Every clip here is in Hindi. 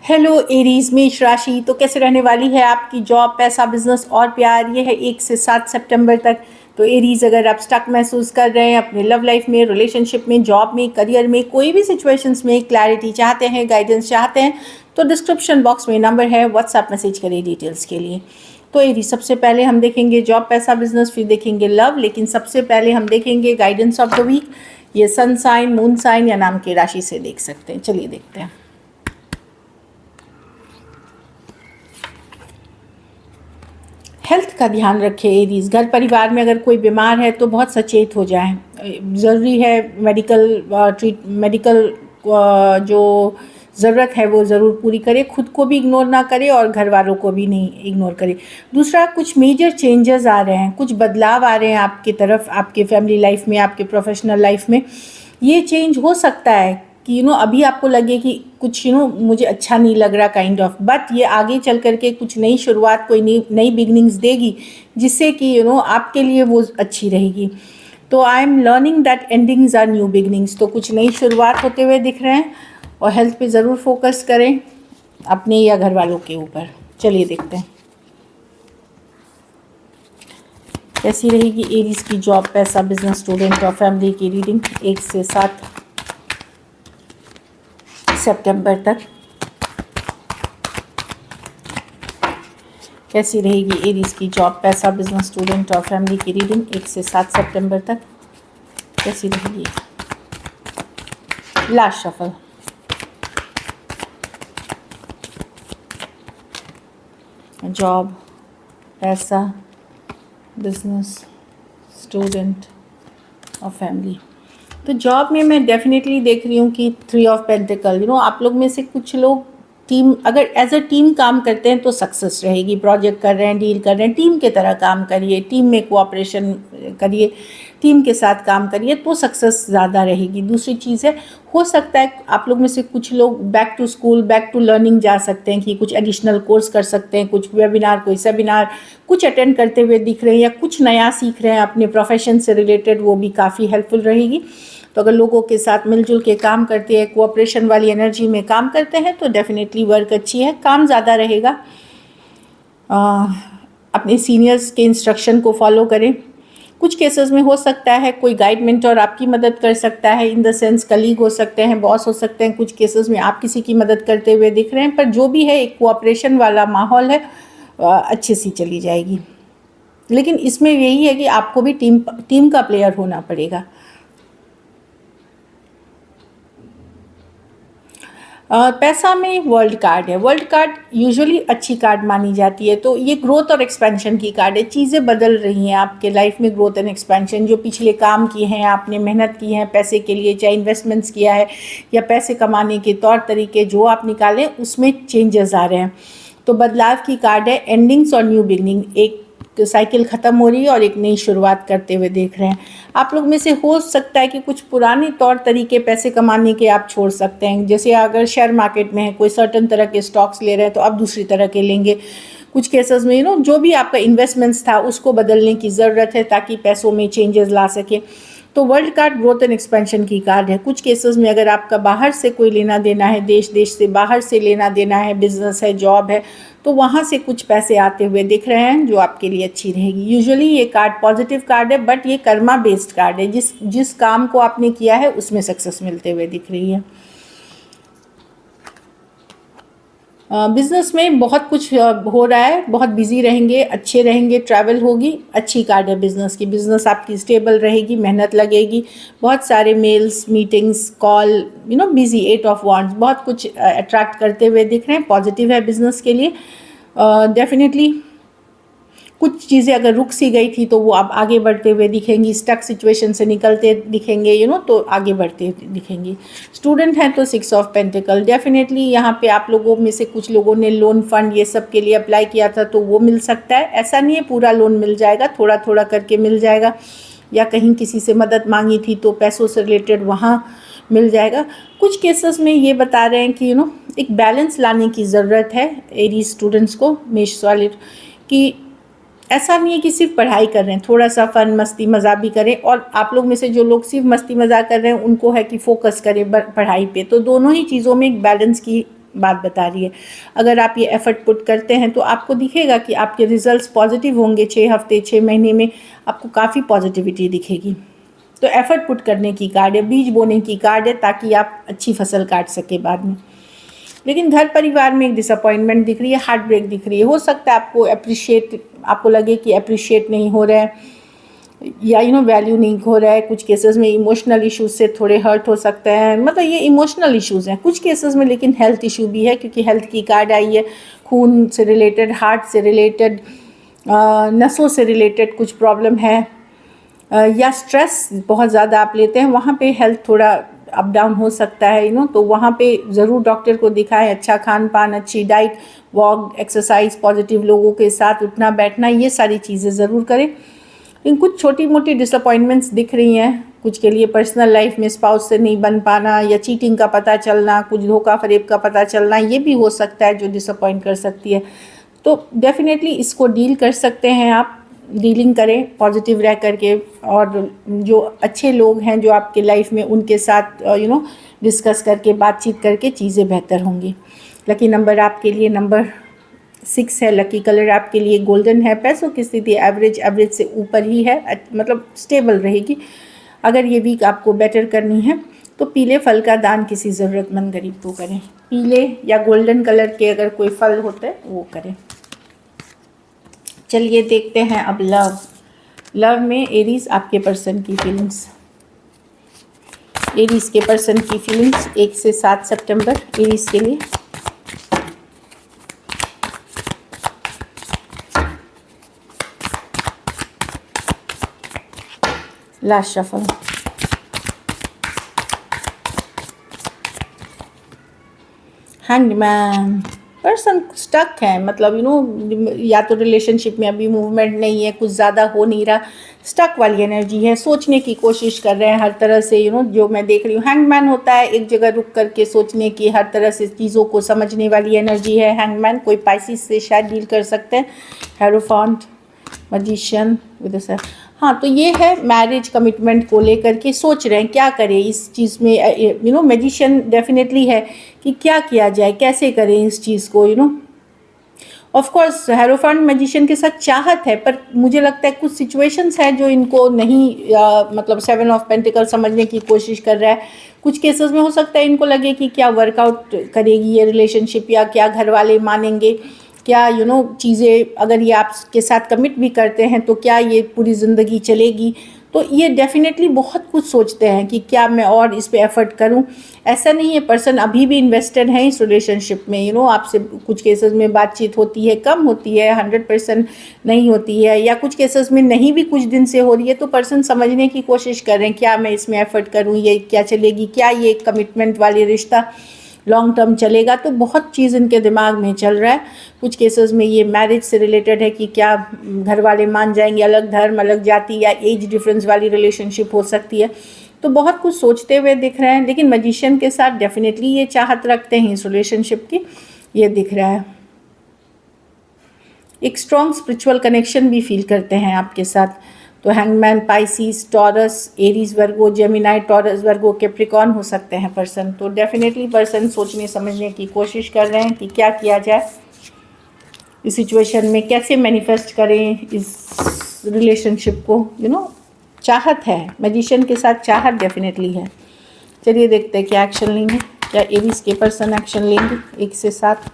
हेलो एरीज मेष राशि। तो कैसे रहने वाली है आपकी जॉब, पैसा, बिजनेस और प्यार। ये है 1 से 7 सितंबर तक। तो एरीज, अगर आप स्टक महसूस कर रहे हैं अपने लव लाइफ में, रिलेशनशिप में, जॉब में, करियर में, कोई भी सिचुएशंस में क्लैरिटी चाहते हैं, गाइडेंस चाहते हैं, तो डिस्क्रिप्शन बॉक्स में नंबर है, व्हाट्सएप मैसेज करिए डिटेल्स के लिए। तो एरीज, सबसे पहले हम देखेंगे जॉब, पैसा, बिजनेस, फिर देखेंगे लव, लेकिन सबसे पहले हम देखेंगे गाइडेंस ऑफ द वीक। ये सन साइन, मून साइन या नाम की राशि से देख सकते हैं। चलिए देखते हैं। हेल्थ का ध्यान रखें एरीज। घर परिवार में अगर कोई बीमार है तो बहुत सचेत हो जाएं। ज़रूरी है मेडिकल जो ज़रूरत है वो ज़रूर पूरी करें। खुद को भी इग्नोर ना करें और घर वालों को भी नहीं इग्नोर करें। दूसरा, कुछ मेजर चेंजेस आ रहे हैं, कुछ बदलाव आ रहे हैं आपकी तरफ, आपके फैमिली लाइफ में, आपके प्रोफेशनल लाइफ में। ये चेंज हो सकता है कि अभी आपको लगे कि कुछ मुझे अच्छा नहीं लग रहा काइंड ऑफ, बट ये आगे चल करके कुछ नई शुरुआत, कोई नई बिगनिंग्स देगी जिससे कि आपके लिए वो अच्छी रहेगी। तो I am learning that endings are new beginnings. तो कुछ नई शुरुआत होते हुए दिख रहे हैं। और हेल्थ पे ज़रूर फोकस करें अपने या घर वालों के ऊपर। चलिए देखते हैं कैसी रहेगी एरीज की जॉब, पैसा, बिजनेस, स्टूडेंट और फैमिली की रीडिंग 1 से 7 सितंबर तक। कैसी रहेगी एरीज की जॉब, पैसा, बिजनेस, स्टूडेंट और फैमिली की रीडिंग 1 से 7 सितंबर तक। कैसी रहेगी। Last shuffle. जॉब, पैसा, बिजनेस, स्टूडेंट और फैमिली। तो जॉब में मैं डेफिनेटली देख रही हूँ कि 3 ऑफ पेंटिकल, आप लोग में से कुछ लोग टीम, अगर एज अ टीम काम करते हैं तो सक्सेस रहेगी। प्रोजेक्ट कर रहे हैं, डील कर रहे हैं, टीम के तरह काम करिए, टीम में कोऑपरेशन करिए, टीम के साथ काम करिए तो सक्सेस ज़्यादा रहेगी। दूसरी चीज़ है, हो सकता है आप लोग में से कुछ लोग back to school, back to learning जा सकते हैं कि कुछ एडिशनल कोर्स कर सकते हैं, कुछ वेबिनार, कोई सेमिनार कुछ अटेंड करते हुए दिख रहे हैं, या कुछ नया सीख रहे हैं अपने प्रोफेशन से रिलेटेड, वो भी काफ़ी हेल्पफुल रहेगी। तो अगर लोगों के साथ मिलजुल के काम करते हैं, कोऑपरेशन वाली एनर्जी में काम करते हैं तो डेफिनेटली वर्क अच्छी है, काम ज़्यादा रहेगा। अपने सीनियर्स के इंस्ट्रक्शन को फॉलो करें। कुछ केसेस में हो सकता है कोई गाइड मेंटर आपकी मदद कर सकता है, इन द सेंस कलीग हो सकते हैं, बॉस हो सकते हैं। कुछ केसेस में आप किसी की मदद करते हुए दिख रहे हैं, पर जो भी है एक कोऑपरेशन वाला माहौल है, अच्छे से चली जाएगी। लेकिन इसमें यही है कि आपको भी टीम का प्लेयर होना पड़ेगा। पैसा में वर्ल्ड कार्ड है। वर्ल्ड कार्ड यूजुअली अच्छी कार्ड मानी जाती है। तो ये ग्रोथ और एक्सपेंशन की कार्ड है। चीज़ें बदल रही हैं आपके लाइफ में, ग्रोथ एंड एक्सपेंशन। जो पिछले काम किए हैं, आपने मेहनत की है पैसे के लिए, चाहे इन्वेस्टमेंट्स किया है या पैसे कमाने के तौर तरीके जो आप निकालें, उसमें चेंजेस आ रहे हैं। तो बदलाव की कार्ड है, एंडिंग्स और न्यू बिगनिंग। एक साइकिल ख़त्म हो रही है और एक नई शुरुआत करते हुए देख रहे हैं। आप लोग में से हो सकता है कि कुछ पुराने तौर तरीके पैसे कमाने के आप छोड़ सकते हैं। जैसे अगर शेयर मार्केट में है, कोई सर्टन तरह के स्टॉक्स ले रहे हैं तो अब दूसरी तरह के लेंगे। कुछ केसेस में जो भी आपका इन्वेस्टमेंट्स था उसको बदलने की ज़रूरत है ताकि पैसों में चेंजेस ला सके। तो world card growth and expansion की कार्ड है। कुछ केसेस में अगर आपका बाहर से कोई लेना देना है, देश से बाहर से लेना देना है, बिजनेस है, जॉब है, तो वहाँ से कुछ पैसे आते हुए दिख रहे हैं जो आपके लिए अच्छी रहेगी। यूजुअली ये कार्ड पॉजिटिव कार्ड है, बट ये कर्मा बेस्ड कार्ड है। जिस काम को आपने किया है उसमें सक्सेस मिलते हुए दिख रही है। बिज़नेस में बहुत कुछ हो रहा है, बहुत बिजी रहेंगे, अच्छे रहेंगे, ट्रैवल होगी, अच्छी कार्ड है बिज़नेस की। बिज़नेस आपकी स्टेबल रहेगी, मेहनत लगेगी, बहुत सारे mails, meetings, call, busy. 8 of wands बहुत कुछ अट्रैक्ट करते हुए दिख रहे हैं, पॉजिटिव है बिज़नेस के लिए। डेफिनेटली कुछ चीज़ें अगर रुक सी गई थी तो वो आप आगे बढ़ते हुए दिखेंगी, स्टक सिचुएशन से निकलते दिखेंगे, तो आगे बढ़ते दिखेंगी। स्टूडेंट हैं तो 6 ऑफ पेंटिकल। डेफिनेटली यहाँ पे आप लोगों में से कुछ लोगों ने लोन फंड ये सब के लिए अप्लाई किया था तो वो मिल सकता है। ऐसा नहीं है पूरा लोन मिल जाएगा, थोड़ा थोड़ा करके मिल जाएगा, या कहीं किसी से मदद मांगी थी तो पैसों से रिलेटेड वहाँ मिल जाएगा। कुछ केसेस में ये बता रहे हैं कि एक बैलेंस लाने की ज़रूरत है एरीज स्टूडेंट्स को, मेष वाले, कि ऐसा नहीं है कि सिर्फ पढ़ाई कर रहे हैं, थोड़ा सा फन, मस्ती, मज़ाक भी करें। और आप लोग में से जो लोग सिर्फ मस्ती मज़ाक कर रहे हैं उनको है कि फोकस करें पढ़ाई पे। तो दोनों ही चीज़ों में एक बैलेंस की बात बता रही है। अगर आप ये एफर्ट पुट करते हैं तो आपको दिखेगा कि आपके रिजल्ट्स पॉजिटिव होंगे। 6 हफ्ते 6 महीने में आपको काफ़ी पॉजिटिविटी दिखेगी। तो एफर्ट पुट करने की कार्ड है, बीज बोने की कार्ड है, ताकि आप अच्छी फसल काट सके बाद में। लेकिन घर परिवार में एक डिसअपॉइंटमेंट दिख रही है, हार्ट ब्रेक दिख रही है। हो सकता है आपको लगे कि अप्रिशिएट नहीं हो रहा है या वैल्यू नहीं हो रहा है। कुछ केसेस में इमोशनल इश्यूज से थोड़े हर्ट हो सकते हैं, मतलब ये इमोशनल इश्यूज हैं कुछ केसेस में। लेकिन हेल्थ इशू भी है, क्योंकि हेल्थ की कार्ड आई है। खून से रिलेटेड, हार्ट से रिलेटेड, नसों से रिलेटेड कुछ प्रॉब्लम है, या स्ट्रेस बहुत ज़्यादा आप लेते हैं, वहाँ पे हेल्थ थोड़ा अप डाउन हो सकता है। तो वहाँ पे ज़रूर डॉक्टर को दिखाएं। अच्छा खान पान, अच्छी डाइट, वॉक, एक्सरसाइज, पॉजिटिव लोगों के साथ उठना बैठना, ये सारी चीज़ें ज़रूर करें। लेकिन कुछ छोटी मोटी डिसअपॉइंटमेंट्स दिख रही हैं कुछ के लिए। पर्सनल लाइफ में स्पाउस से नहीं बन पाना, या चीटिंग का पता चलना, कुछ धोखा फरेब का पता चलना, ये भी हो सकता है जो डिसअपॉइंट कर सकती है। तो डेफिनेटली इसको डील कर सकते हैं आप। डीलिंग करें पॉजिटिव रह करके, और जो अच्छे लोग हैं जो आपके लाइफ में, उनके साथ डिस्कस करके, बातचीत करके चीज़ें बेहतर होंगी। लकी नंबर आपके लिए नंबर 6 है। लकी कलर आपके लिए गोल्डन है। पैसों की स्थिति एवरेज से ऊपर ही है, मतलब स्टेबल रहेगी। अगर ये वीक आपको बेटर करनी है तो पीले फल का दान किसी ज़रूरतमंद गरीब को करें। पीले या गोल्डन कलर के अगर कोई फल होते हैं वो करें। चलिए देखते हैं अब लव में एरीज आपके पर्सन की फीलिंग्स। एरीज के पर्सन की फीलिंग्स 1 से 7 सितंबर एरीज के लिए। Last shuffle. Hangman person stuck है, मतलब या तो रिलेशनशिप में अभी मूवमेंट नहीं है, कुछ ज़्यादा हो नहीं रहा, स्टक वाली एनर्जी है। सोचने की कोशिश कर रहे हैं हर तरह से, जो मैं देख रही हूँ। हैंगमैन होता है एक जगह रुक करके सोचने की, हर तरह से चीज़ों को समझने वाली एनर्जी है हैंगमैन। कोई पाइसिस से शायद डील कर सकते हैं। हेरोफॉन्ट, मैजिशियन विद सर। हाँ, तो ये है मैरिज कमिटमेंट को लेकर के सोच रहे हैं क्या करें इस चीज़ में। मैजिशियन डेफिनेटली है कि क्या किया जाए, कैसे करें इस चीज़ को। ऑफ कोर्स हेरोफेंट मैजिशियन के साथ चाहत है, पर मुझे लगता है कुछ सिचुएशंस है जो इनको नहीं, मतलब 7 ऑफ पेंटिकल समझने की कोशिश कर रहा है। कुछ केसेस में हो सकता है इनको लगे कि क्या वर्कआउट करेगी ये रिलेशनशिप, या क्या घर वाले मानेंगे, क्या चीज़ें अगर ये आपके साथ कमिट भी करते हैं तो क्या ये पूरी ज़िंदगी चलेगी। तो ये डेफिनेटली बहुत कुछ सोचते हैं कि क्या मैं और इस पे एफर्ट करूं। ऐसा नहीं है, पर्सन अभी भी इन्वेस्टेड है इस रिलेशनशिप में। आपसे कुछ केसेस में बातचीत होती है, कम होती है, 100% नहीं होती है, या कुछ केसेस में नहीं भी कुछ दिन से हो रही है। तो पर्सन समझने की कोशिश कर रहे हैं क्या मैं इसमें एफर्ट करूँ, ये क्या चलेगी, क्या ये कमिटमेंट वाली रिश्ता लॉन्ग टर्म चलेगा। तो बहुत चीज़ इनके दिमाग में चल रहा है। कुछ केसेस में ये मैरिज से रिलेटेड है कि क्या घर वाले मान जाएंगे, अलग धर्म, अलग जाति या एज डिफरेंस वाली रिलेशनशिप हो सकती है। तो बहुत कुछ सोचते हुए दिख रहे हैं। लेकिन मैजिशियन के साथ डेफिनेटली ये चाहत रखते हैं इस रिलेशनशिप की, ये दिख रहा है। एक स्ट्रॉन्ग स्पिरिचुअल कनेक्शन भी फील करते हैं आपके साथ। तो हैंगमैन, पाइसिस, टॉरस, एरीज वर्गो, जेमिनाई, टॉरस वर्गो, कैप्रिकॉर्न हो सकते हैं पर्सन। तो डेफिनेटली पर्सन सोचने समझने की कोशिश कर रहे हैं कि क्या किया जाए इस सिचुएशन में, कैसे मैनिफेस्ट करें इस रिलेशनशिप को। चाहत है, मैजिशियन के साथ चाहत डेफिनेटली है। चलिए देखते हैं क्या एक्शन लेंगे, क्या एरीज के पर्सन एक्शन लेंगे 1 से 7।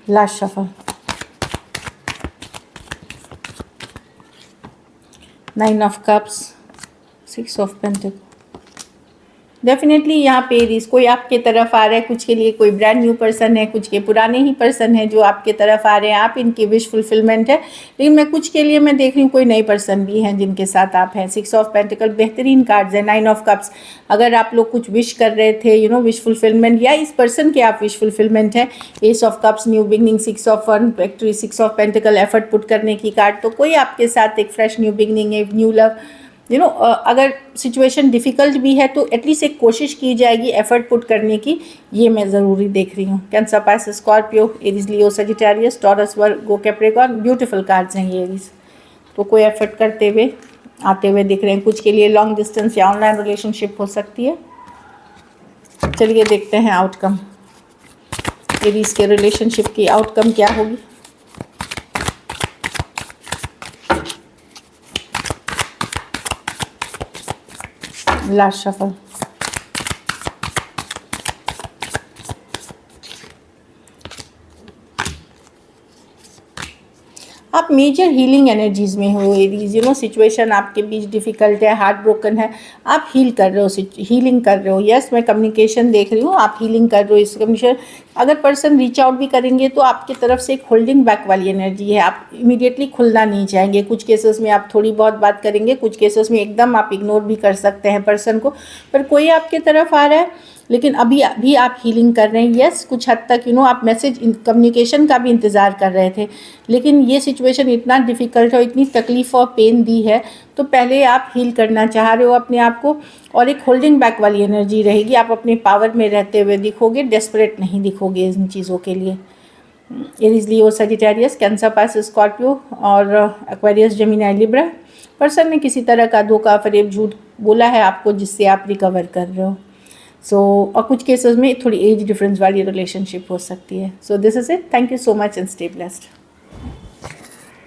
Last shuffle. 9 of cups, 6 of pentacle. Definitely यहाँ पे एरीज कोई आपके तरफ आ रहा है। कुछ के लिए कोई ब्रांड न्यू पर्सन है, कुछ के पुराने ही पर्सन है जो आपके तरफ आ रहे हैं। आप इनकी विश फुलफिलमेंट है। लेकिन मैं कुछ के लिए मैं देख रही हूँ कोई नए पर्सन भी हैं जिनके साथ आप हैं। 6 ऑफ पेंटिकल बेहतरीन कार्ड्स है। 9 ऑफ कप्स, अगर आप लोग कुछ विश कर रहे थे, विश फुलफिलमेंट, या इस पर्सन के आप विश फुलफिलमेंट है। S of cups, new beginning, 6 of one, victory, 6 of pentacle, effort put करने की कार्ड। तो कोई आपके साथ एक फ्रेश न्यू बिगनिंग है, न्यू लव अगर सिचुएशन डिफ़िकल्ट भी है तो एटलीस्ट एक कोशिश की जाएगी एफर्ट पुट करने की, ये मैं ज़रूरी देख रही हूँ। कैंसर, पाइसेस, स्कॉर्पियो, एरीज, लियो, सजिटेरियस, टॉरस, वर्गो, कैप्रिकॉर्न, ब्यूटीफुल कार्ड्स हैं ये एरीज। तो कोई एफर्ट करते हुए आते हुए दिख रहे हैं। कुछ के लिए लॉन्ग डिस्टेंस या ऑनलाइन रिलेशनशिप हो सकती है। चलिए देखते हैं आउटकम, एरीज के रिलेशनशिप की आउटकम क्या होगी। Last shuffle. आप मेजर हीलिंग एनर्जीज में हो एरीज। सिचुएशन आपके बीच डिफ़िकल्ट है, हार्ट ब्रोकन है, आप हील कर रहे हो, हीलिंग कर रहे हो। यस, मैं कम्युनिकेशन देख रही हूँ, आप हीलिंग कर रहे हो। इस कम्युनिकेशन अगर पर्सन रीच आउट भी करेंगे तो आपकी तरफ से एक होल्डिंग बैक वाली एनर्जी है, आप इमीडिएटली खुलना नहीं चाहेंगे। कुछ केसेस में आप थोड़ी बहुत बात करेंगे, कुछ केसेस में एकदम आप इग्नोर भी कर सकते हैं पर्सन को, पर कोई आपके तरफ आ रहा है लेकिन अभी आप हीलिंग कर रहे हैं। यस, कुछ हद तक आप मैसेज कम्युनिकेशन का भी इंतज़ार कर रहे थे, लेकिन ये सिचुएशन इतना डिफ़िकल्ट और इतनी तकलीफ़ और पेन दी है तो पहले आप हील करना चाह रहे हो अपने आप को, और एक होल्डिंग बैक वाली एनर्जी रहेगी। आप अपने पावर में रहते हुए दिखोगे, डेस्परेट नहीं दिखोगे इन चीज़ों के लिए। एरीज, लियो, सजिटेरियस, कैंसर, पाइसेस, स्कॉर्पियो और एक्वेरियस, जेमिनी, लिब्रा। पर्सन ने किसी तरह का धोखा, फरेब, झूठ बोला है आपको जिससे आप रिकवर कर रहे हो। और कुछ केसेस में थोड़ी एज डिफरेंस वाली रिलेशनशिप हो सकती है। This is it. Thank you so much and stay blessed.